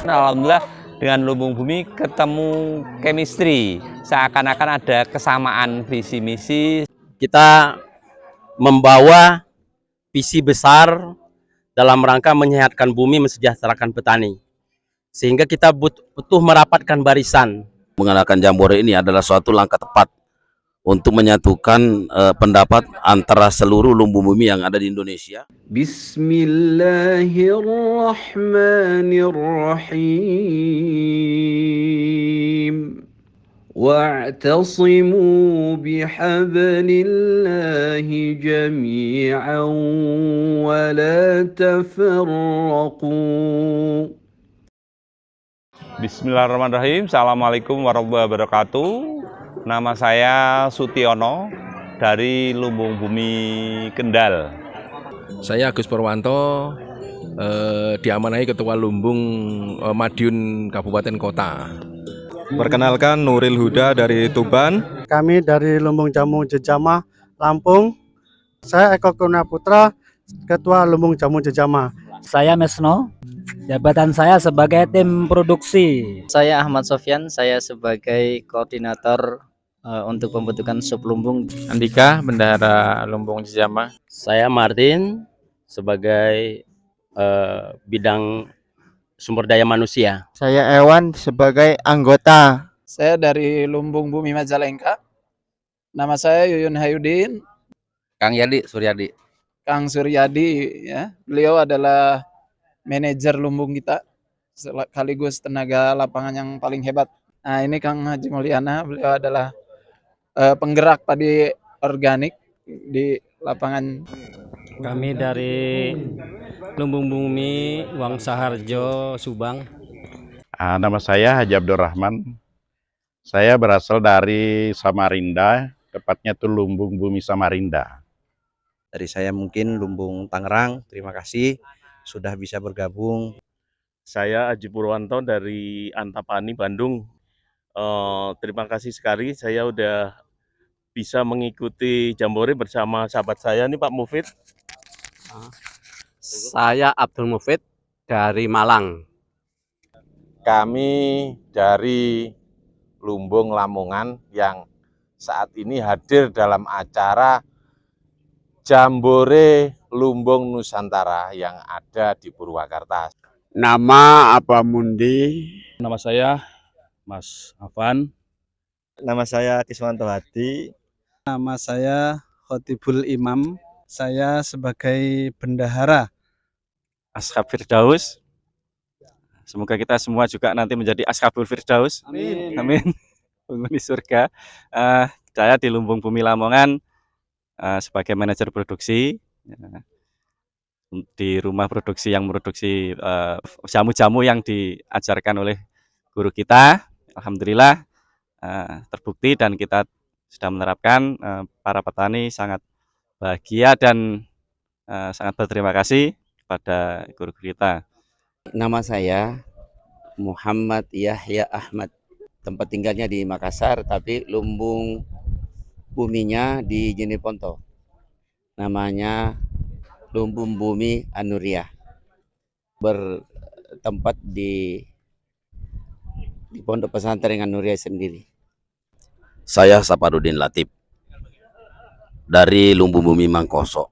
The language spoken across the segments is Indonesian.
Alhamdulillah dengan Lumbung Bumi ketemu chemistry, seakan-akan ada kesamaan visi misi. Kita membawa visi besar dalam rangka menyehatkan bumi, mensejahterakan petani. Sehingga kita butuh merapatkan barisan. Mengadakan Jambore ini adalah suatu langkah tepat untuk menyatukan pendapat antara seluruh lumbung bumi yang ada di Indonesia. Bismillahirrahmanirrahim. Wa'tasimu bihablillahi jami'an wa la tafarraqu. Bismillahirrahmanirrahim. Assalamualaikum warahmatullahi wabarakatuh. Nama saya Sutiono dari Lumbung Bumi Kendal. Saya Agus Purwanto, diamanahi Ketua Lumbung Madiun Kabupaten Kota. Perkenalkan, Nuril Huda dari Tuban. Kami dari Lumbung Jamu Jejama, Lampung. Saya Eko Kurnia Putra, Ketua Lumbung Jamu Jejama. Saya Mesno, jabatan saya sebagai tim produksi. Saya Ahmad Sofyan, saya sebagai koordinator untuk pembentukan sublumbung. Andika, Bendahara Lumbung Jejama. Saya Martin, sebagai bidang sumber daya manusia. Saya Ewan, sebagai anggota. Saya dari Lumbung Bumi Majalengka. Nama saya Yuyun Hayudin. Kang Yadi Suryadi. Kang Suryadi, ya. Beliau adalah manajer lumbung kita, sekaligus tenaga lapangan yang paling hebat. Nah, ini Kang Haji Mulyana, beliau adalah penggerak padi organik di lapangan. Kami dari Lumbung Bumi Wangsa Harjo, Subang. Nama saya Haji Abdurrahman. Saya berasal dari Samarinda, tepatnya itu Lumbung Bumi Samarinda. Dari saya mungkin Lumbung Tangerang. Terima kasih sudah bisa bergabung. Saya Haji Purwanto dari Antapani, Bandung. Terima kasih sekali saya udah bisa mengikuti Jambore bersama sahabat saya nih Pak Mufid. Saya Abdul Mufid dari Malang. Kami dari Lumbung Lamongan yang saat ini hadir dalam acara Jambore Lumbung Nusantara yang ada di Purwakarta. Nama apa Mundi? Nama saya Mas Afan. Nama saya Kiswanto Hadi. Nama saya Khotibul Imam. Saya sebagai bendahara Ashab Firdaus. Semoga kita semua juga nanti menjadi Ashabul Firdaus. Amin. Amin. Penghuni surga. Saya di Lumbung Bumi Lamongan sebagai manajer produksi di rumah produksi yang memproduksi jamu-jamu yang diajarkan oleh guru kita. Alhamdulillah terbukti dan kita sudah menerapkan. Para petani sangat bahagia dan sangat berterima kasih kepada guru-guru kita. Nama saya Muhammad Yahya Ahmad. Tempat tinggalnya di Makassar, tapi lumbung buminya di Jeneponto. Namanya Lumbung Bumi Anuria. Bertempat di Pondok Pesantren Anuria sendiri. Saya Saparudin Latif dari Lumbung Bumi Mangkoso.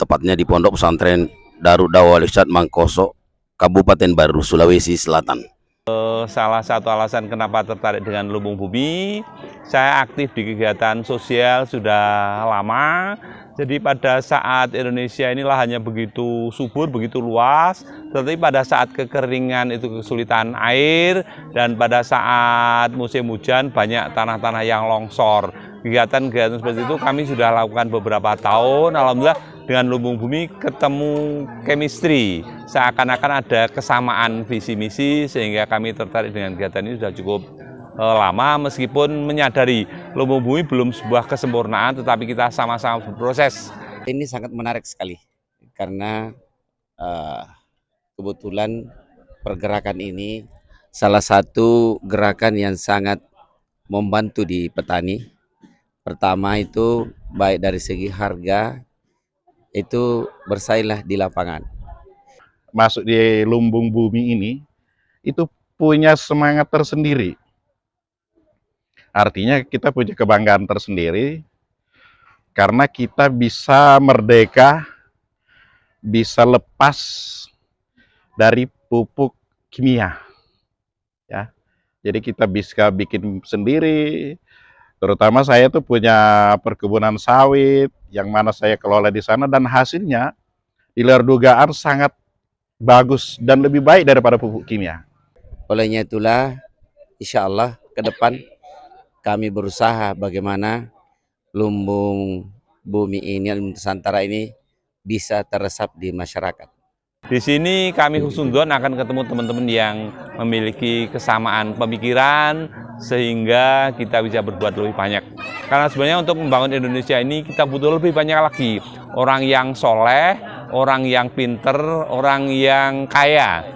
Tepatnya di Pondok Pesantren Darud Dawah Al-Irsyad Mangkoso, Kabupaten Baru, Sulawesi Selatan. Salah satu alasan kenapa tertarik dengan Lumbung Bumi, saya aktif di kegiatan sosial sudah lama. Jadi pada saat Indonesia ini lahannya begitu subur, begitu luas, tetapi pada saat kekeringan itu kesulitan air, dan pada saat musim hujan banyak tanah-tanah yang longsor. Kegiatan-kegiatan seperti itu kami sudah lakukan beberapa tahun. Alhamdulillah dengan Lumbung Bumi ketemu chemistry, seakan-akan ada kesamaan visi misi, sehingga kami tertarik dengan kegiatan ini sudah cukup lama, meskipun menyadari Lumbung Bumi belum sebuah kesempurnaan, tetapi kita sama-sama berproses. Ini sangat menarik sekali karena kebetulan pergerakan ini salah satu gerakan yang sangat membantu di petani. Pertama itu baik dari segi harga, itu bersainglah di lapangan. Masuk di Lumbung Bumi ini itu punya semangat tersendiri. Artinya kita punya kebanggaan tersendiri karena kita bisa merdeka, bisa lepas dari pupuk kimia. Ya. Jadi kita bisa bikin sendiri. Terutama saya tuh punya perkebunan sawit yang mana saya kelola di sana dan hasilnya di luar dugaan sangat bagus dan lebih baik daripada pupuk kimia. Olehnya itulah, insya Allah ke depan kami berusaha bagaimana lumbung bumi ini, lumbung Nusantara ini bisa teresap di masyarakat. Di sini kami husnuzon akan ketemu teman-teman yang memiliki kesamaan pemikiran sehingga kita bisa berbuat lebih banyak. Karena sebenarnya untuk membangun Indonesia ini kita butuh lebih banyak lagi orang yang soleh, orang yang pinter, orang yang kaya.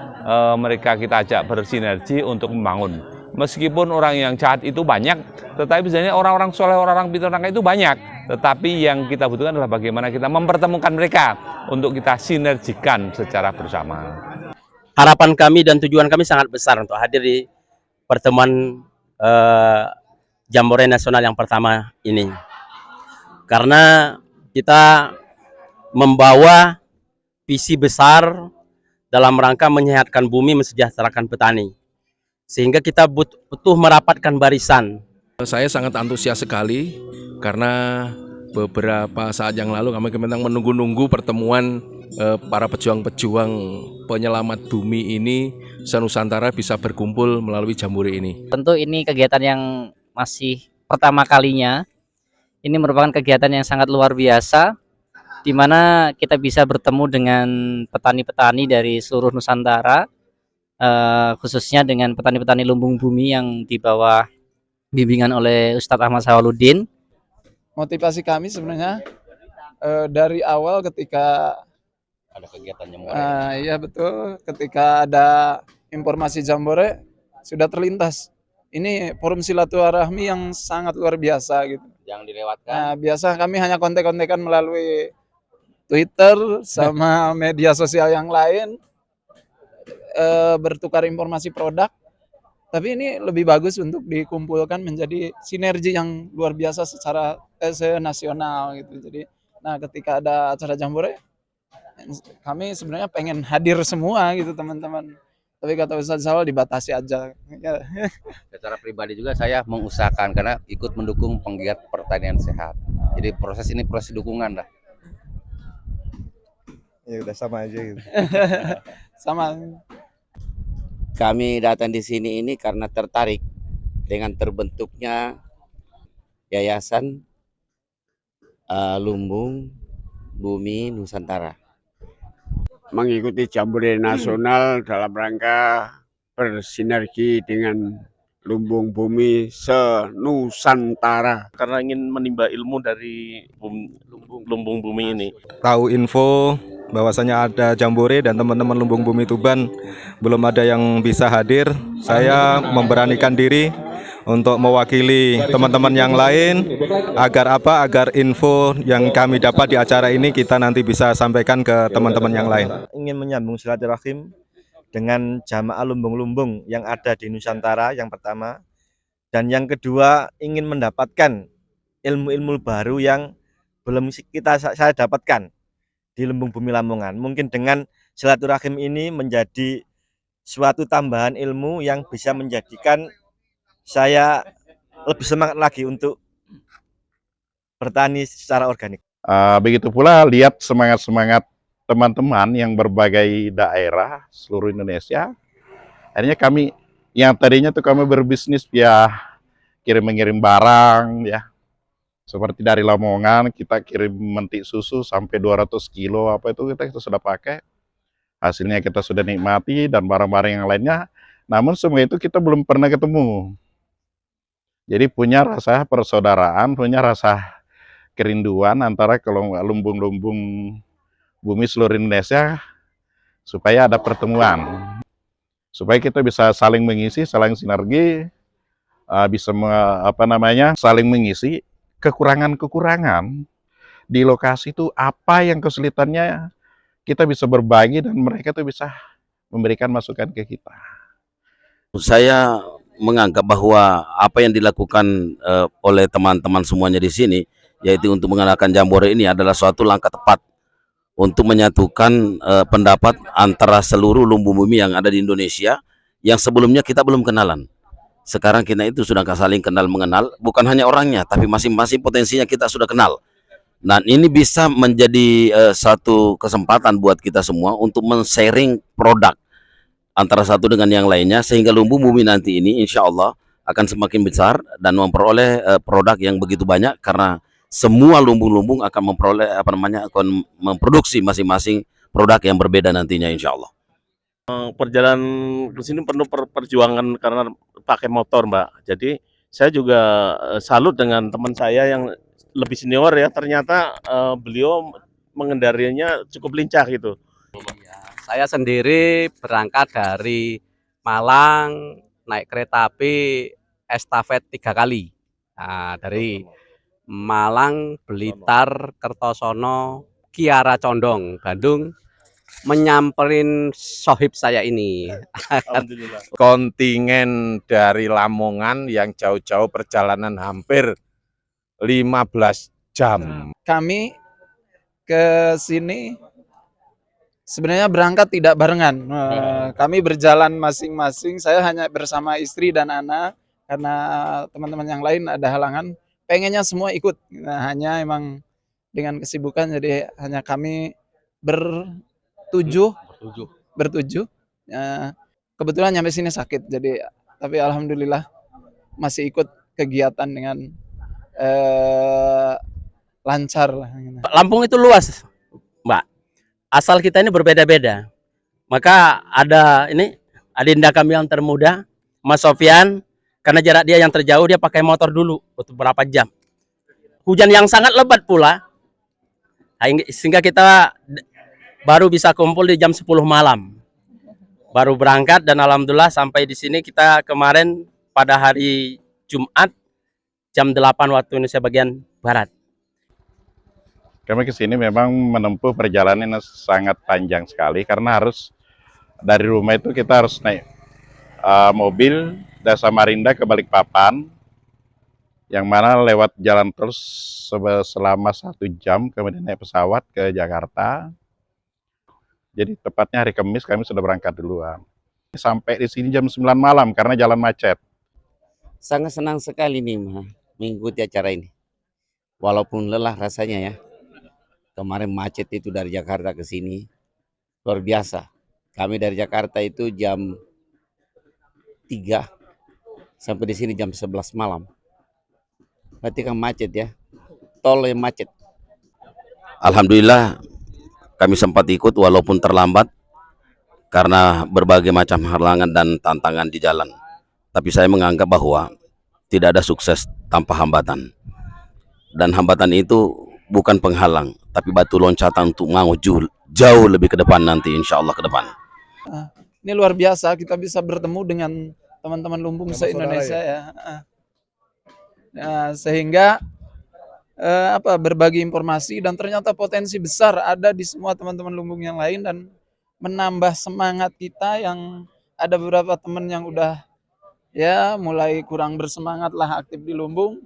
Mereka kita ajak bersinergi untuk membangun. Meskipun orang yang jahat itu banyak, tetapi sebenarnya orang-orang soleh, orang-orang pintar itu banyak. Tetapi yang kita butuhkan adalah bagaimana kita mempertemukan mereka untuk kita sinergikan secara bersama. Harapan kami dan tujuan kami sangat besar untuk hadir di pertemuan Jambore Nasional yang pertama ini. Karena kita membawa visi besar dalam rangka menyehatkan bumi, mensejahterakan petani. Sehingga kita butuh merapatkan barisan. Saya sangat antusias sekali karena beberapa saat yang lalu kami memang menunggu-nunggu pertemuan para pejuang-pejuang penyelamat bumi ini se-Nusantara bisa berkumpul melalui Jambore ini. Tentu ini kegiatan yang masih pertama kalinya. Ini merupakan kegiatan yang sangat luar biasa, di mana kita bisa bertemu dengan petani-petani dari seluruh Nusantara, khususnya dengan petani-petani lumbung bumi yang di bawah bimbingan oleh Ustadz Ahmad Sawaludin. Motivasi kami sebenarnya dari awal ketika ada kegiatan Jambore. Iya betul, ketika ada informasi Jambore sudah terlintas. Ini forum silaturahmi yang sangat luar biasa gitu. Jangan dilewatkan. Nah, biasa kami hanya kontek-kontekan melalui Twitter sama media sosial yang lain, bertukar informasi produk. Tapi ini lebih bagus untuk dikumpulkan menjadi sinergi yang luar biasa secara nasional gitu. Jadi, nah ketika ada acara Jambore, kami sebenarnya pengen hadir semua gitu teman-teman. Tapi kata Ustadz Sawal dibatasi aja. Secara pribadi juga saya mengusahakan karena ikut mendukung penggiat pertanian sehat. Jadi proses ini proses dukungan lah. Ya udah sama aja gitu. Sama. Kami datang di sini ini karena tertarik dengan terbentuknya Yayasan Lumbung Bumi Nusantara. Mengikuti Jambore Nasional dalam rangka bersinergi dengan lumbung bumi se-Nusantara. Karena ingin menimba ilmu dari lumbung bumi ini. Tahu info bahwasanya ada Jambore dan teman-teman lumbung bumi Tuban belum ada yang bisa hadir. Saya memberanikan diri untuk mewakili teman-teman yang lain agar info yang kami dapat di acara ini kita nanti bisa sampaikan ke teman-teman yang lain. Ingin menyambung silaturahim dengan jamaah lumbung-lumbung yang ada di Nusantara yang pertama, dan yang kedua ingin mendapatkan ilmu-ilmu baru yang belum saya dapatkan di lumbung bumi Lamongan. Mungkin dengan silaturahim ini menjadi suatu tambahan ilmu yang bisa menjadikan saya lebih semangat lagi untuk bertani secara organik. Begitu pula lihat semangat-semangat teman-teman yang berbagai daerah seluruh Indonesia. Akhirnya kami yang tadinya tuh kami berbisnis ya mengirim barang ya. Seperti dari Lamongan kita kirim mentik susu sampai 200 kilo apa itu kita sudah pakai. Hasilnya kita sudah nikmati dan barang-barang yang lainnya. Namun semua itu kita belum pernah ketemu. Jadi punya rasa persaudaraan, punya rasa kerinduan antara lumbung-lumbung bumi seluruh Indonesia supaya ada pertemuan. Supaya kita bisa saling mengisi, saling sinergi, bisa saling mengisi kekurangan-kekurangan di lokasi itu apa yang kesulitannya kita bisa berbagi dan mereka tuh bisa memberikan masukan ke kita. Saya menganggap bahwa apa yang dilakukan oleh teman-teman semuanya di sini, yaitu untuk mengadakan Jambore ini adalah suatu langkah tepat untuk menyatukan pendapat antara seluruh lumbung bumi yang ada di Indonesia yang sebelumnya kita belum kenalan. Sekarang kita itu sudah saling kenal mengenal, bukan hanya orangnya, tapi masing-masing potensinya kita sudah kenal. Nah, ini bisa menjadi satu kesempatan buat kita semua untuk men-sharing produk antara satu dengan yang lainnya, sehingga lumbung bumi nanti ini insya Allah akan semakin besar dan memperoleh produk yang begitu banyak, karena semua lumbung-lumbung akan memperoleh akan memproduksi masing-masing produk yang berbeda nantinya insya Allah. Perjalanan ke sini penuh perjuangan karena pakai motor, Mbak. Jadi saya juga salut dengan teman saya yang lebih senior ya, ternyata beliau mengendarinya cukup lincah gitu. Saya sendiri berangkat dari Malang, naik kereta api estafet 3 kali. Nah, dari Malang, Blitar, Kertosono, Kiara Condong, Bandung, menyamperin sohib saya ini. Kontingen dari Lamongan yang jauh-jauh perjalanan hampir 15 jam. Kami ke sini sebenarnya berangkat tidak barengan. Kami berjalan masing-masing. Saya hanya bersama istri dan anak karena teman-teman yang lain ada halangan. Pengennya semua ikut. Nah, hanya emang dengan kesibukan jadi hanya kami bertujuh. Kebetulan nyampe sini sakit. Jadi tapi alhamdulillah masih ikut kegiatan dengan lancar. Lampung itu luas, Mbak. Asal kita ini berbeda-beda. Maka ada ini adinda kami yang termuda, Mas Sofyan, karena jarak dia yang terjauh dia pakai motor dulu untuk berapa jam. Hujan yang sangat lebat pula, sehingga kita baru bisa kumpul di jam 10 malam. Baru berangkat dan alhamdulillah sampai di sini kita kemarin pada hari Jumat jam 8 waktu Indonesia bagian Barat. Kami ke sini memang menempuh perjalanan yang sangat panjang sekali karena harus dari rumah itu kita harus naik mobil dari Samarinda ke Balikpapan, yang mana lewat jalan terus selama 1 jam, kemudian naik pesawat ke Jakarta. Jadi tepatnya hari Kamis kami sudah berangkat duluan. Sampai di sini jam 9 malam karena jalan macet. Sangat senang sekali nih mengikuti acara ini. Walaupun lelah rasanya ya. Kemarin macet itu dari Jakarta ke sini luar biasa. Kami dari Jakarta itu jam 3 sampai di sini jam 11 malam. Berarti kan macet ya. Tol yang macet. Alhamdulillah kami sempat ikut walaupun terlambat karena berbagai macam halangan dan tantangan di jalan. Tapi saya menganggap bahwa tidak ada sukses tanpa hambatan. Dan hambatan itu bukan penghalang, tapi batu loncatan untuk maju jauh lebih ke depan nanti, insya Allah ke depan. Ini luar biasa, kita bisa bertemu dengan teman-teman lumbung se-Indonesia ya. Nah, sehingga berbagi informasi dan ternyata potensi besar ada di semua teman-teman lumbung yang lain dan menambah semangat kita yang ada beberapa teman yang udah ya mulai kurang bersemangat lah aktif di lumbung.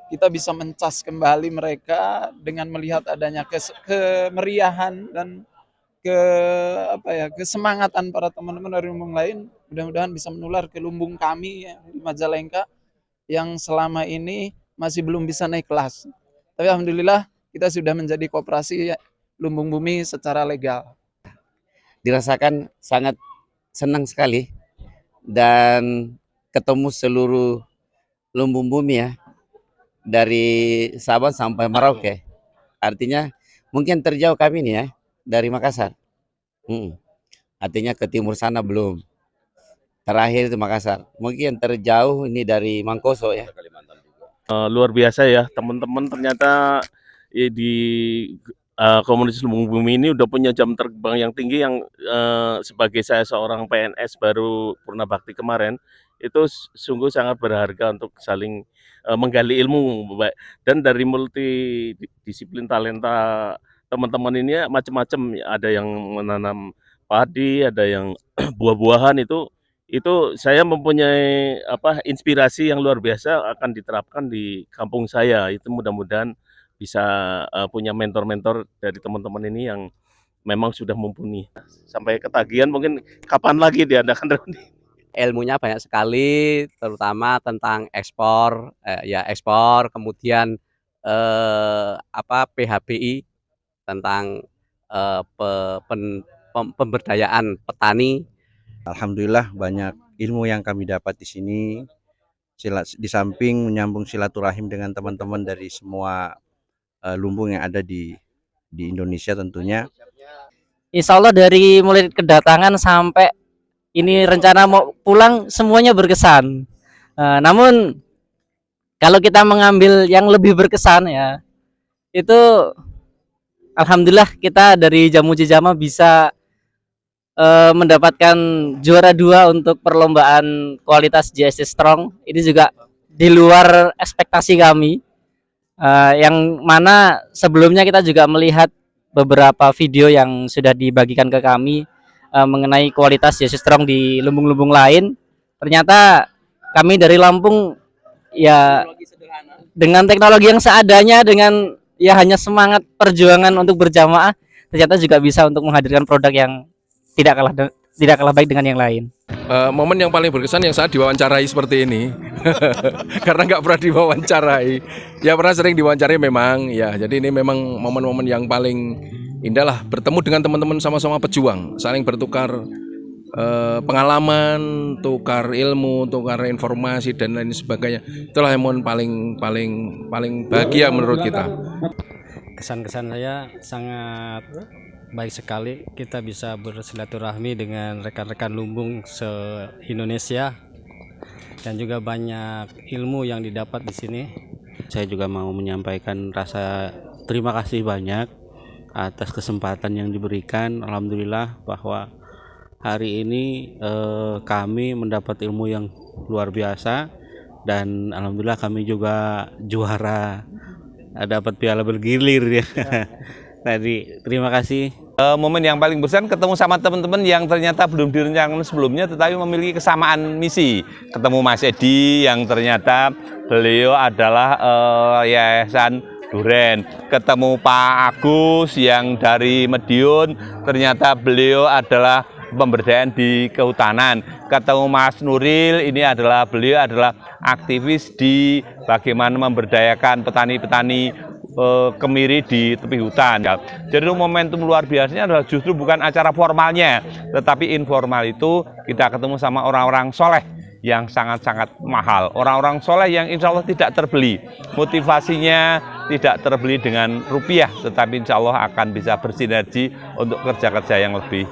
Kita bisa mencas kembali mereka dengan melihat adanya kemeriahan dan kesemangatan para teman-teman dari lumbung lain. Mudah-mudahan bisa menular ke lumbung kami ya, di Majalengka yang selama ini masih belum bisa naik kelas. Tapi alhamdulillah kita sudah menjadi koperasi lumbung bumi secara legal. Dirasakan sangat senang sekali dan ketemu seluruh lumbung bumi ya. Dari Sabang sampai Merauke. Artinya mungkin terjauh kami nih ya dari Makassar. Artinya ke timur sana belum. Terakhir itu Makassar. Mungkin terjauh ini dari Mangkoso ya. Luar biasa ya teman-teman, ternyata di komunitas lumbung bumi ini udah punya jam terbang yang tinggi yang sebagai saya seorang PNS baru Purna Bakti kemarin itu sungguh sangat berharga untuk saling menggali ilmu, dan dari multidisiplin talenta teman-teman ini macam-macam, ada yang menanam padi, ada yang buah-buahan, itu itu saya mempunyai inspirasi yang luar biasa akan diterapkan di kampung saya. Itu mudah-mudahan bisa punya mentor-mentor dari teman-teman ini yang memang sudah mumpuni. Sampai ketagihan mungkin kapan lagi diadakan reuni. Ilmunya banyak sekali, terutama tentang ekspor, ekspor, kemudian PHBI tentang pemberdayaan petani. Alhamdulillah banyak ilmu yang kami dapat di sini. Di samping menyambung silaturahim dengan teman-teman dari semua lumbung yang ada di Indonesia tentunya. Insya Allah dari mulai kedatangan sampai ini rencana mau pulang semuanya berkesan. Namun kalau kita mengambil yang lebih berkesan ya, itu alhamdulillah kita dari Jamu Jejama bisa mendapatkan juara 2 untuk perlombaan kualitas GSC Strong. Ini juga di luar ekspektasi kami, yang mana sebelumnya kita juga melihat beberapa video yang sudah dibagikan ke kami mengenai kualitas GSC Strong di lumbung-lumbung lain. Ternyata kami dari Lampung ya dengan teknologi yang seadanya, dengan ya hanya semangat perjuangan untuk berjamaah, ternyata juga bisa untuk menghadirkan produk yang tidak kalah baik dengan yang lain. Momen yang paling berkesan yang saat diwawancarai seperti ini karena nggak pernah diwawancarai, ya pernah sering diwawancarai memang ya, jadi ini memang momen-momen yang paling indah lah, bertemu dengan teman-teman sama-sama pejuang, saling bertukar pengalaman, tukar ilmu, tukar informasi dan lain sebagainya. Itulah momen paling bahagia menurut kita. Kesan-kesan saya sangat baik sekali, kita bisa bersilaturahmi dengan rekan-rekan lumbung se-Indonesia dan juga banyak ilmu yang didapat di sini. Saya juga mau menyampaikan rasa terima kasih banyak atas kesempatan yang diberikan. Alhamdulillah bahwa hari ini kami mendapat ilmu yang luar biasa dan alhamdulillah kami juga juara, dapat piala bergilir ya. Tadi terima kasih. Momen yang paling berkesan ketemu sama teman-teman yang ternyata belum direncanakan sebelumnya tetapi memiliki kesamaan misi. Ketemu Mas Edi yang ternyata beliau adalah Yayasan Duren. Ketemu Pak Agus yang dari Madiun, ternyata beliau adalah pemberdayaan di kehutanan. Ketemu Mas Nuril, ini adalah beliau adalah aktivis di bagaimana memberdayakan petani-petani kemiri di tepi hutan. Jadi momentum luar biasanya adalah justru bukan acara formalnya, tetapi informal itu kita ketemu sama orang-orang soleh yang sangat-sangat mahal. Orang-orang soleh yang insya Allah tidak terbeli. Motivasinya tidak terbeli dengan rupiah, tetapi insya Allah akan bisa bersinergi untuk kerja-kerja yang lebih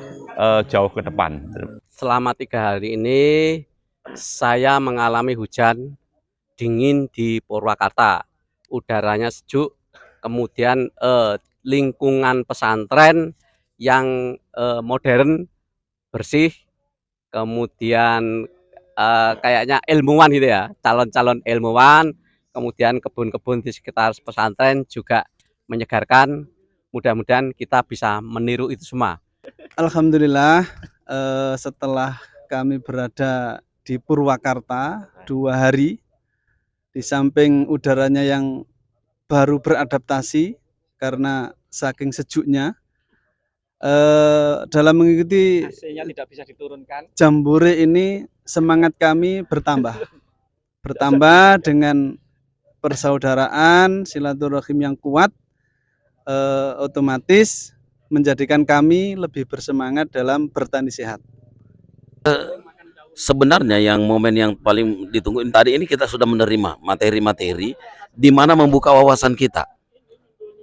jauh ke depan. Selama 3 hari ini saya mengalami hujan dingin di Purwakarta. Udaranya sejuk, kemudian lingkungan pesantren yang modern, bersih, kemudian kayaknya ilmuwan gitu ya, calon-calon ilmuwan, kemudian kebun-kebun di sekitar pesantren juga menyegarkan. Mudah-mudahan kita bisa meniru itu semua. Alhamdulillah setelah kami berada di Purwakarta 2 hari, di samping udaranya yang baru beradaptasi karena saking sejuknya, dalam mengikuti AC-nya tidak bisa diturunkan. Jambore ini semangat kami bertambah dengan persaudaraan, silaturahim yang kuat, otomatis menjadikan kami lebih bersemangat dalam bertani sehat. Sebenarnya yang momen yang paling ditunggu tadi ini kita sudah menerima materi-materi di mana membuka wawasan kita.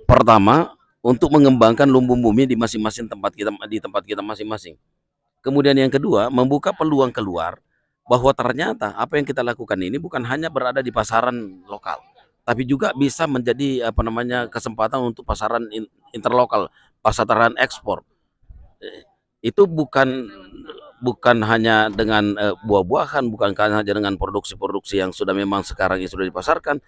Pertama, untuk mengembangkan lumbung bumi di masing-masing tempat kita masing-masing. Kemudian yang kedua, membuka peluang keluar bahwa ternyata apa yang kita lakukan ini bukan hanya berada di pasaran lokal, tapi juga bisa menjadi kesempatan untuk pasaran interlokal, pasaran ekspor. Itu bukan hanya dengan buah-buahan, bukan hanya dengan produksi-produksi yang sudah memang sekarang ini sudah dipasarkan,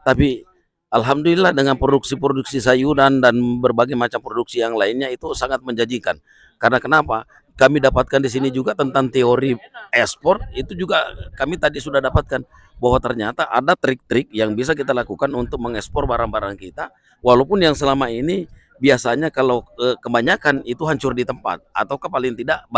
tapi alhamdulillah dengan produksi-produksi sayuran dan berbagai macam produksi yang lainnya itu sangat menjanjikan. Karena kenapa? kami dapatkan di sini juga tentang teori ekspor, itu juga kami tadi sudah dapatkan bahwa ternyata ada trik-trik yang bisa kita lakukan untuk mengekspor barang-barang kita, walaupun yang selama ini biasanya kalau kebanyakan itu hancur di tempat atau paling tidak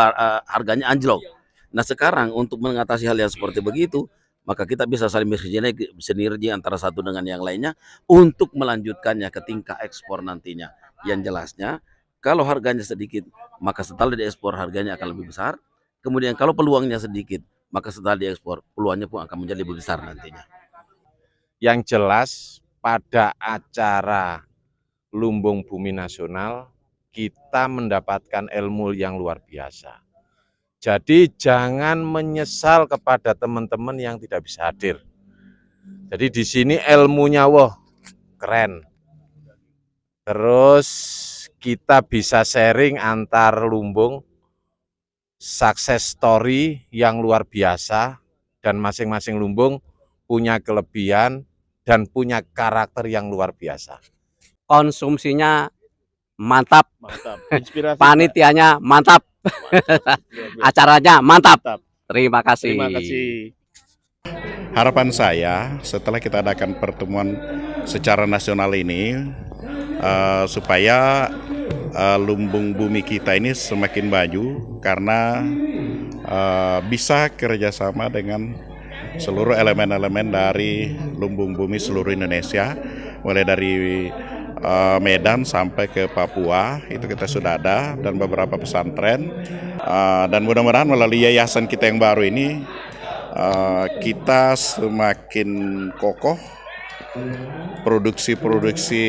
harganya anjlok. Nah sekarang untuk mengatasi hal yang seperti begitu, maka kita bisa saling bersinergi antara satu dengan yang lainnya untuk melanjutkannya ke tingkat ekspor nantinya. Yang jelasnya kalau harganya sedikit, maka setelah diekspor harganya akan lebih besar. Kemudian kalau peluangnya sedikit, maka setelah diekspor peluangnya pun akan menjadi lebih besar nantinya. Yang jelas pada acara Lumbung Bumi Nasional kita mendapatkan ilmu yang luar biasa. Jadi jangan menyesal kepada teman-teman yang tidak bisa hadir. Jadi di sini ilmunya wah keren. Terus kita bisa sharing antar lumbung, success story yang luar biasa, dan masing-masing lumbung punya kelebihan dan punya karakter yang luar biasa. Konsumsinya mantap, Inspirasi, panitianya mantap, acaranya mantap. Terima kasih. Terima kasih. Harapan saya setelah kita adakan pertemuan secara nasional ini, supaya lumbung bumi kita ini semakin maju karena bisa kerjasama dengan seluruh elemen-elemen dari lumbung bumi seluruh Indonesia, mulai dari Medan sampai ke Papua, itu kita sudah ada, dan beberapa pesantren, dan mudah-mudahan melalui yayasan kita yang baru ini kita semakin kokoh, produksi-produksi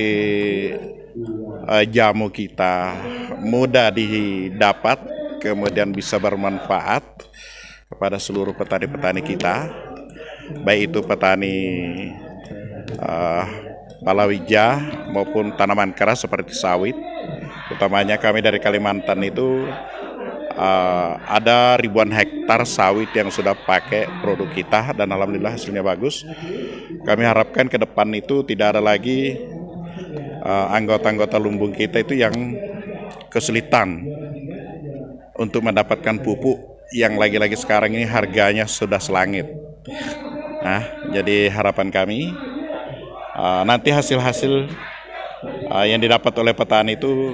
jamu kita mudah didapat, kemudian bisa bermanfaat kepada seluruh petani-petani kita, baik itu petani palawija maupun tanaman keras seperti sawit. Utamanya kami dari Kalimantan itu ada ribuan hektar sawit yang sudah pakai produk kita dan alhamdulillah hasilnya bagus. Kami harapkan ke depan itu tidak ada lagi anggota-anggota lumbung kita itu yang kesulitan untuk mendapatkan pupuk yang lagi-lagi sekarang ini harganya sudah selangit. Nah, jadi harapan kami nanti hasil-hasil yang didapat oleh petani itu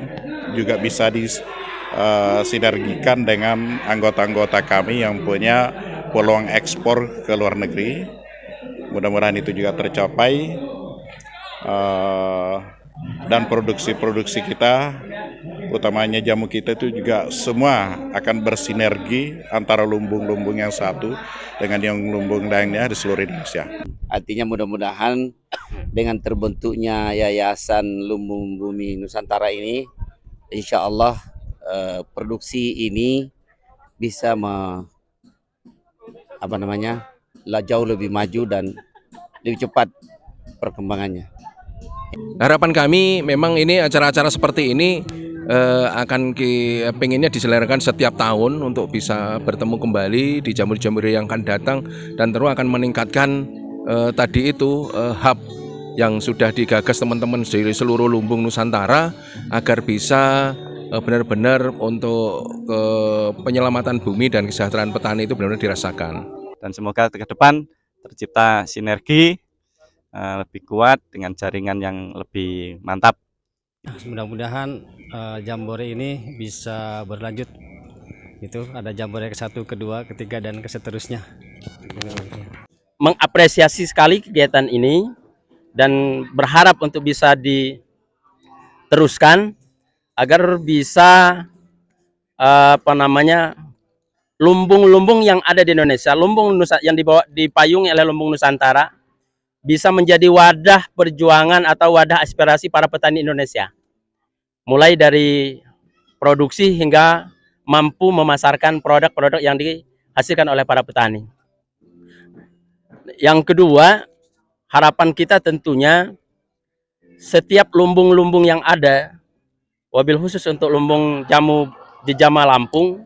juga bisa disinergikan dengan anggota-anggota kami yang punya peluang ekspor ke luar negeri. Mudah-mudahan itu juga tercapai, dan produksi-produksi kita, utamanya jamu kita itu juga semua akan bersinergi antara lumbung-lumbung yang satu dengan yang lumbung lainnya di seluruh Indonesia. Artinya mudah-mudahan dengan terbentuknya Yayasan Lumbung Bumi Nusantara ini, insya Allah produksi ini bisa jauh lebih maju dan lebih cepat perkembangannya. Harapan kami memang ini acara-acara seperti ini pengennya diselenggarakan setiap tahun untuk bisa bertemu kembali di jamur-jamur yang akan datang, dan terus akan meningkatkan tadi itu hub yang sudah digagas teman-teman dari seluruh lumbung Nusantara agar bisa benar-benar untuk penyelamatan bumi dan kesejahteraan petani itu benar-benar dirasakan. Dan semoga ke depan tercipta sinergi lebih kuat dengan jaringan yang lebih mantap. Mudah-mudahan Jambore ini bisa berlanjut. Itu ada Jambore ke-1, ke-2, ke-3 dan ke seterusnya. Mengapresiasi sekali kegiatan ini dan berharap untuk bisa diteruskan agar bisa lumbung-lumbung yang ada di Indonesia, lumbung yang dipayungi oleh Lumbung Nusantara bisa menjadi wadah perjuangan atau wadah aspirasi para petani Indonesia. Mulai dari produksi hingga mampu memasarkan produk-produk yang dihasilkan oleh para petani. Yang kedua, harapan kita tentunya setiap lumbung-lumbung yang ada, wabil khusus untuk lumbung jamu Jejama Lampung,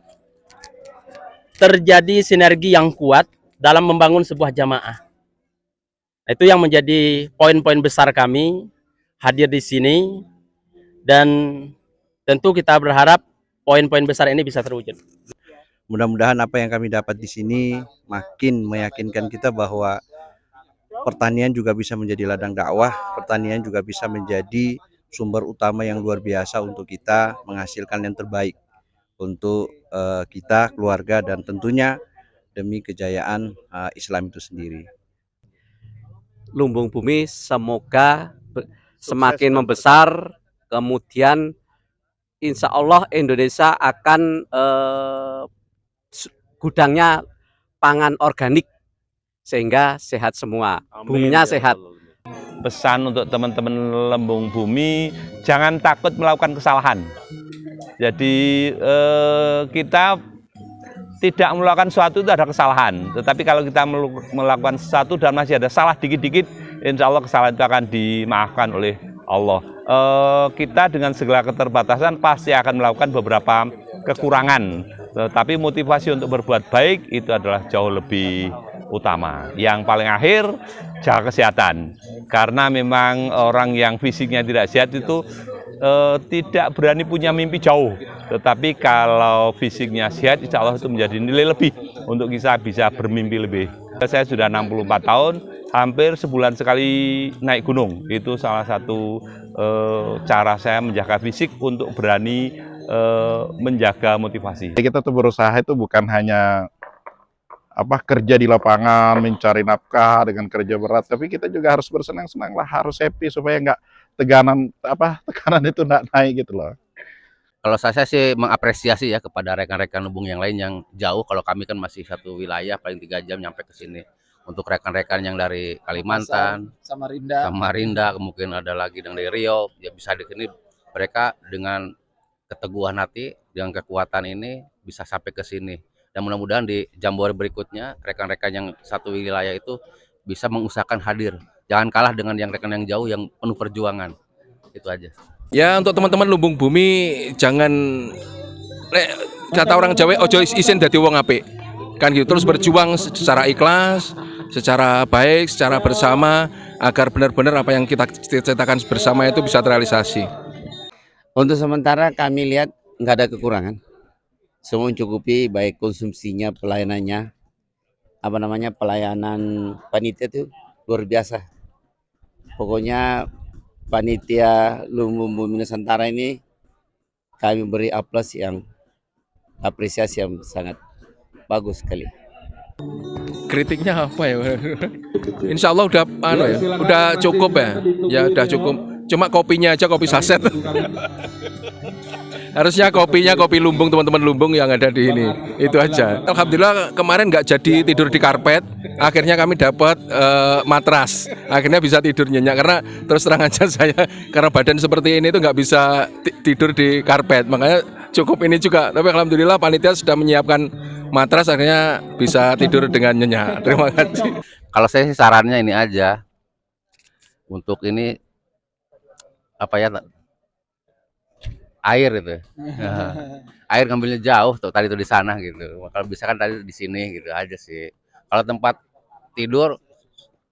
terjadi sinergi yang kuat dalam membangun sebuah jamaah. Itu yang menjadi poin-poin besar kami hadir di sini, dan tentu kita berharap poin-poin besar ini bisa terwujud. Mudah-mudahan apa yang kami dapat di sini makin meyakinkan kita bahwa pertanian juga bisa menjadi ladang dakwah, pertanian juga bisa menjadi sumber utama yang luar biasa untuk kita menghasilkan yang terbaik untuk kita, keluarga, dan tentunya demi kejayaan Islam itu sendiri. Lumbung Bumi semoga semakin membesar, kemudian insya Allah Indonesia akan gudangnya pangan organik sehingga sehat semua, buminya sehat. Pesan untuk teman-teman Lumbung Bumi, jangan takut melakukan kesalahan. Jadi kita tidak melakukan sesuatu itu ada kesalahan. Tetapi kalau kita melakukan sesuatu dan masih ada salah dikit-dikit, insya Allah kesalahan itu akan dimaafkan oleh Allah. Kita dengan segala keterbatasan pasti akan melakukan beberapa kekurangan. Tetapi motivasi untuk berbuat baik itu adalah jauh lebih utama. Yang paling akhir, jaga kesehatan. Karena memang orang yang fisiknya tidak sehat itu tidak berani punya mimpi jauh. Tetapi kalau fisiknya sehat, insya Allah itu menjadi nilai lebih untuk kita bisa bermimpi lebih. Saya sudah 64 tahun, hampir sebulan sekali naik gunung. Itu salah satu cara saya menjaga fisik untuk berani menjaga motivasi. Kita tuh berusaha itu bukan hanya kerja di lapangan, mencari nafkah dengan kerja berat, tapi kita juga harus bersenang-senang lah, harus happy supaya nggak tekanan itu nggak naik gitu loh. Kalau saya sih mengapresiasi ya kepada rekan-rekan lumbung yang lain yang jauh. Kalau kami kan masih satu wilayah, paling 3 jam nyampe ke sini. Untuk rekan-rekan yang dari Kalimantan, Samarinda, kemudian ada lagi yang dari Riau, ya bisa di sini mereka dengan keteguhan hati, dengan kekuatan ini bisa sampai ke sini. Dan mudah-mudahan di Jambore berikutnya rekan-rekan yang satu wilayah itu bisa mengusahakan hadir. Jangan kalah dengan yang rekan yang jauh yang penuh perjuangan. Itu aja. Ya, untuk teman-teman Lumbung Bumi, jangan kata orang Jawa, ojo isin dadi wong apik. Kan gitu, terus berjuang secara ikhlas, secara baik, secara bersama agar benar-benar apa yang kita ciptakan bersama itu bisa terrealisasi. Untuk sementara kami lihat nggak ada kekurangan. Semua mencukupi, baik konsumsinya, pelayanannya, pelayanan panitia itu luar biasa. Pokoknya panitia Lumbung Bumi Nusantara ini kami beri apresiasi yang sangat bagus sekali. Kritiknya apa ya? Insya Allah udah cukup ya. Ya udah cukup. Cuma kopinya aja kopi saset. Harusnya kopinya kopi lumbung, teman-teman lumbung yang ada di ini. Itu aja. Alhamdulillah kemarin nggak jadi tidur di karpet. Akhirnya kami dapat matras. Akhirnya bisa tidur nyenyak. Karena terus terang aja saya, karena badan seperti ini tuh nggak bisa tidur di karpet. Makanya cukup ini juga. Tapi alhamdulillah panitia sudah menyiapkan matras, akhirnya bisa tidur dengan nyenyak. Terima kasih. Kalau saya sih sarannya ini aja. Untuk ini air itu. Air ngambilnya jauh tuh, tadi tuh di sana gitu. Kalau bisa kan tadi di sini gitu aja sih. Kalau tempat tidur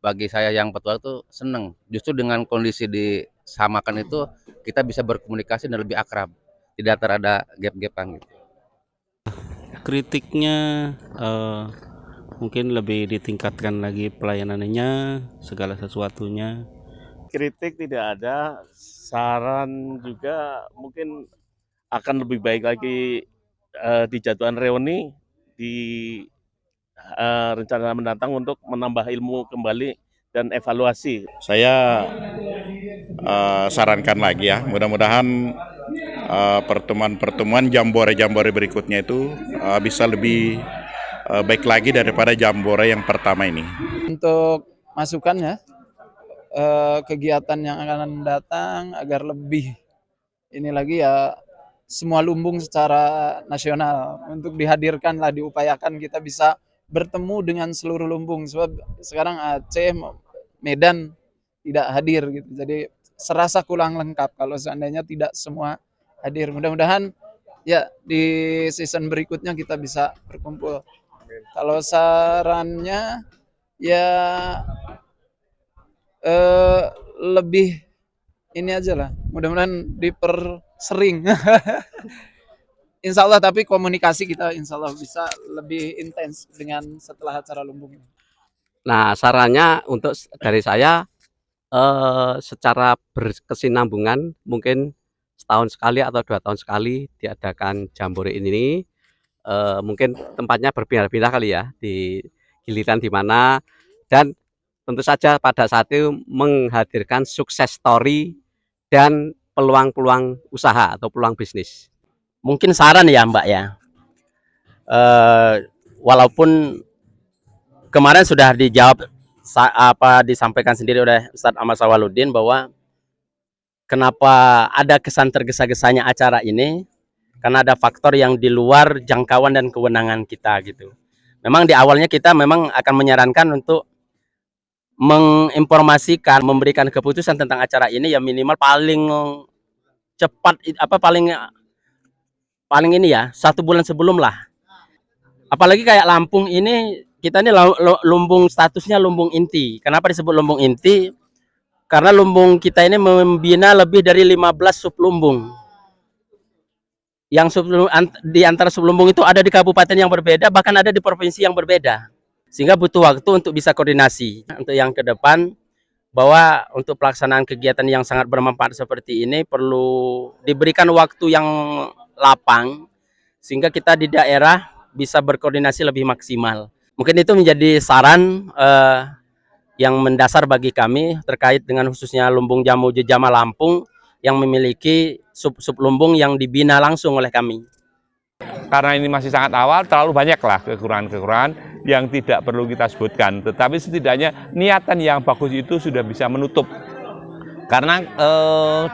bagi saya yang petualang tuh seneng. Justru dengan kondisi disamakan itu kita bisa berkomunikasi dan lebih akrab. Tidak ada gap-gapan gitu. Kritiknya mungkin lebih ditingkatkan lagi pelayanannya, segala sesuatunya. Kritik tidak ada, saran juga mungkin akan lebih baik lagi dijadwalkan reuni di rencana mendatang untuk menambah ilmu kembali dan evaluasi. Saya sarankan lagi ya, mudah-mudahan pertemuan-pertemuan Jambore berikutnya itu bisa lebih baik lagi daripada Jambore yang pertama ini. Untuk masukannya, kegiatan yang akan datang agar lebih ini lagi ya, semua lumbung secara nasional untuk dihadirkan lah, diupayakan kita bisa bertemu dengan seluruh lumbung. Sebab sekarang Aceh, Medan tidak hadir gitu. Jadi serasa kurang lengkap kalau seandainya tidak semua hadir. Mudah-mudahan ya di season berikutnya kita bisa berkumpul. Kalau sarannya ya lebih ini aja lah, mudah-mudahan dipersering insya Allah, tapi komunikasi kita insya Allah bisa lebih intens dengan setelah acara lumbung. Nah, sarannya untuk dari saya secara berkesinambungan mungkin setahun sekali atau 2 tahun sekali diadakan jambore ini. Mungkin tempatnya berpindah-pindah kali ya, di giliran di mana, dan tentu saja pada saat itu menghadirkan sukses story dan peluang-peluang usaha atau peluang bisnis. Mungkin saran ya Mbak ya, walaupun kemarin sudah dijawab disampaikan sendiri oleh Ustadz Ahmad Sawaludin bahwa kenapa ada kesan tergesa-gesanya acara ini, karena ada faktor yang di luar jangkauan dan kewenangan kita gitu. Memang di awalnya kita memang akan menyarankan untuk menginformasikan, memberikan keputusan tentang acara ini ya minimal paling cepat paling ini ya 1 bulan sebelum lah. Apalagi kayak Lampung ini, kita ini lumbung, statusnya lumbung inti. Kenapa disebut lumbung inti? Karena lumbung kita ini membina lebih dari 15 sublumbung. Yang di antara sublumbung itu ada di kabupaten yang berbeda, bahkan ada di provinsi yang berbeda. Sehingga butuh waktu untuk bisa koordinasi. Untuk yang ke depan, bahwa untuk pelaksanaan kegiatan yang sangat bermanfaat seperti ini perlu diberikan waktu yang lapang, sehingga kita di daerah bisa berkoordinasi lebih maksimal. Mungkin itu menjadi saran yang mendasar bagi kami terkait dengan khususnya lumbung jamu jejama Lampung yang memiliki sub lumbung yang dibina langsung oleh kami. Karena ini masih sangat awal, terlalu banyaklah kekurangan-kekurangan yang tidak perlu kita sebutkan. Tetapi setidaknya niatan yang bagus itu sudah bisa menutup. Karena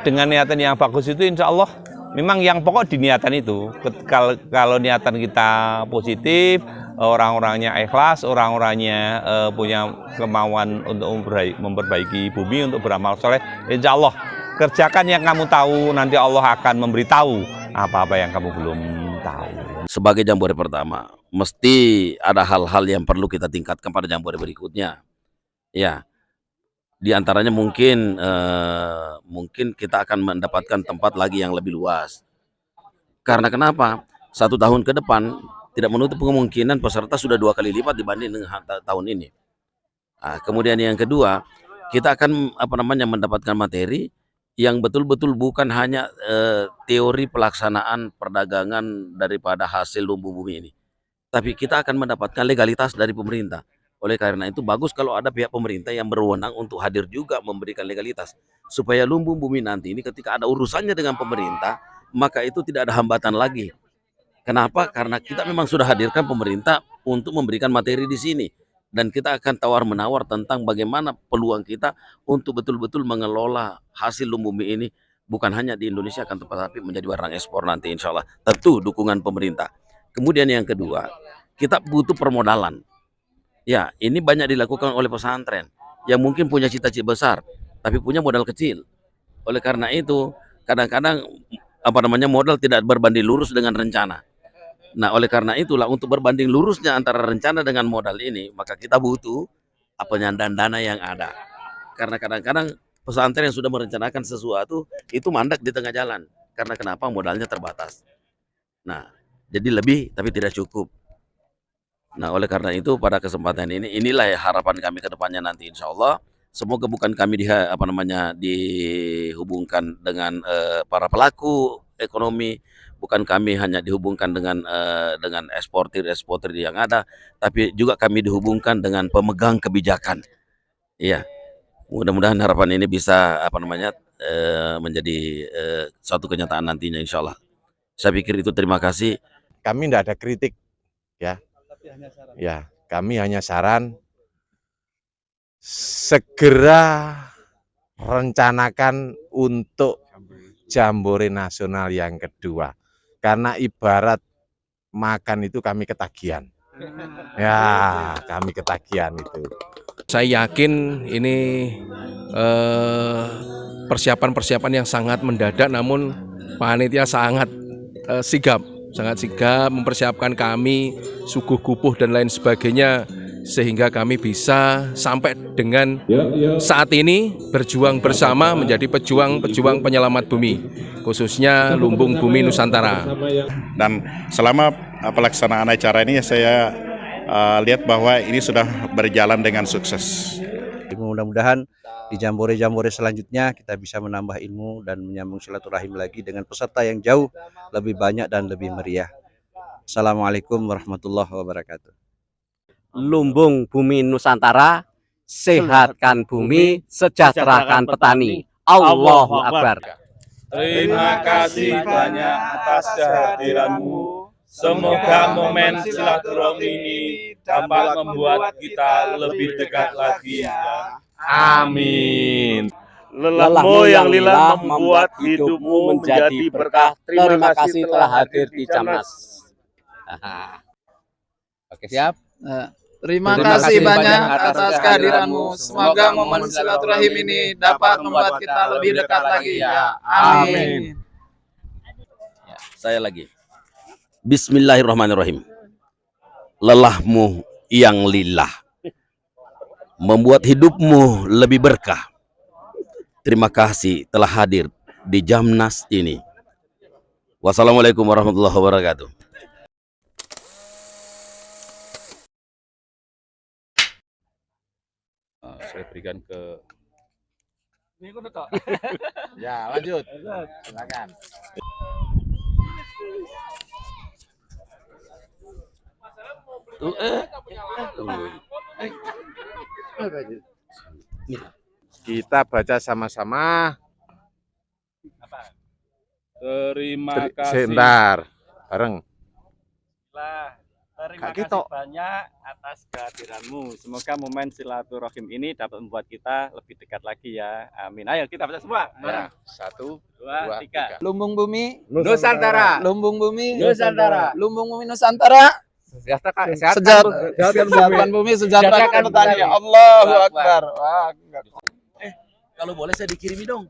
dengan niatan yang bagus itu insya Allah memang yang pokok di niatan itu. Kalau niatan kita positif, orang-orangnya ikhlas, orang-orangnya punya kemauan untuk memperbaiki bumi, untuk beramal soleh, insya Allah kerjakan yang kamu tahu, nanti Allah akan memberitahu apa-apa yang kamu belum tahu. Sebagai jambore pertama, mesti ada hal-hal yang perlu kita tingkatkan pada jambore berikutnya. Ya, di antaranya mungkin kita akan mendapatkan tempat lagi yang lebih luas. Karena kenapa? 1 tahun ke depan tidak menutup kemungkinan peserta sudah 2 kali lipat dibanding dengan tahun ini. Nah, kemudian yang kedua, kita akan mendapatkan materi yang betul-betul bukan hanya teori pelaksanaan perdagangan daripada hasil lumbung bumi ini, tapi kita akan mendapatkan legalitas dari pemerintah. Oleh karena itu bagus kalau ada pihak pemerintah yang berwenang untuk hadir juga memberikan legalitas, supaya lumbung bumi nanti ini ketika ada urusannya dengan pemerintah, maka itu tidak ada hambatan lagi. Kenapa? Karena kita memang sudah hadirkan pemerintah untuk memberikan materi di sini. Dan kita akan tawar-menawar tentang bagaimana peluang kita untuk betul-betul mengelola hasil lumbung bumi ini, bukan hanya di Indonesia, akan tetapi menjadi barang ekspor nanti insya Allah. Tentu dukungan pemerintah. Kemudian yang kedua, kita butuh permodalan. Ya, ini banyak dilakukan oleh pesantren yang mungkin punya cita-cita besar, tapi punya modal kecil. Oleh karena itu, kadang-kadang modal tidak berbanding lurus dengan rencana. Nah, oleh karena itulah untuk berbanding lurusnya antara rencana dengan modal ini, maka kita butuh penyandang dana yang ada. Karena kadang-kadang pesantren yang sudah merencanakan sesuatu itu mandak di tengah jalan. Karena kenapa? Modalnya terbatas. Nah, jadi lebih tapi tidak cukup. Nah, oleh karena itu pada kesempatan ini, inilah harapan kami ke depannya nanti insya Allah. Semoga bukan kami dihubungkan dengan para pelaku ekonomi, bukan kami hanya dihubungkan dengan eksportir yang ada, tapi juga kami dihubungkan dengan pemegang kebijakan. Iya, mudah-mudahan harapan ini bisa menjadi suatu kenyataan nantinya insya Allah. Saya pikir itu, terima kasih. Kami tidak ada kritik, ya. Ya, kami hanya saran segera rencanakan untuk jambore nasional yang kedua, karena ibarat makan itu kami ketagihan. Ya, kami ketagihan itu. Saya yakin ini persiapan-persiapan yang sangat mendadak, namun panitia sangat sigap mempersiapkan kami, suguh kupuh dan lain sebagainya sehingga kami bisa sampai dengan saat ini berjuang bersama menjadi pejuang-pejuang penyelamat bumi, khususnya lumbung bumi Nusantara. Dan selama pelaksanaan acara ini saya lihat bahwa ini sudah berjalan dengan sukses. Mudah-mudahan di jambore-jambore selanjutnya kita bisa menambah ilmu dan menyambung silaturahim lagi dengan peserta yang jauh lebih banyak dan lebih meriah. Assalamualaikum warahmatullahi wabarakatuh. Lumbung bumi Nusantara, sehatkan bumi, sejahterakan petani. Allahu Akbar. Terima kasih banyak atas kehadiranmu. Semoga momen silaturahmi ini dapat membuat kita lebih dekat lagi. Amin. Lelahmu yang lillah membuat hidupmu menjadi berkah. Terima kasih telah hadir di Jamnas. Oke, siap. Terima kasih banyak atas kehadiranmu. Semoga momen silaturahim ini dapat membuat kita lebih dekat lagi. Ya. Amin. Ya, saya lagi. Bismillahirrahmanirrahim. Lelahmu yang lillah membuat hidupmu lebih berkah. Terima kasih telah hadir di Jamnas ini. Wassalamualaikum warahmatullahi wabarakatuh. Saya berikan ke Ya, lanjut. Silakan. Kita baca sama-sama. terima kasih. Sebentar, bareng. Terima kasih banyak atas kehadiranmu. Semoga momen silaturahim ini dapat membuat kita lebih dekat lagi ya. Amin. Ayo kita baca semua. Ya, 1, 2, 3. Lumbung bumi Nusantara. Lumbung bumi Nusantara. Lumbung bumi Nusantara. Sejahterakan bumi, sejahterakan petani. Allahu Akbar. Kalau boleh saya dikirimi dong.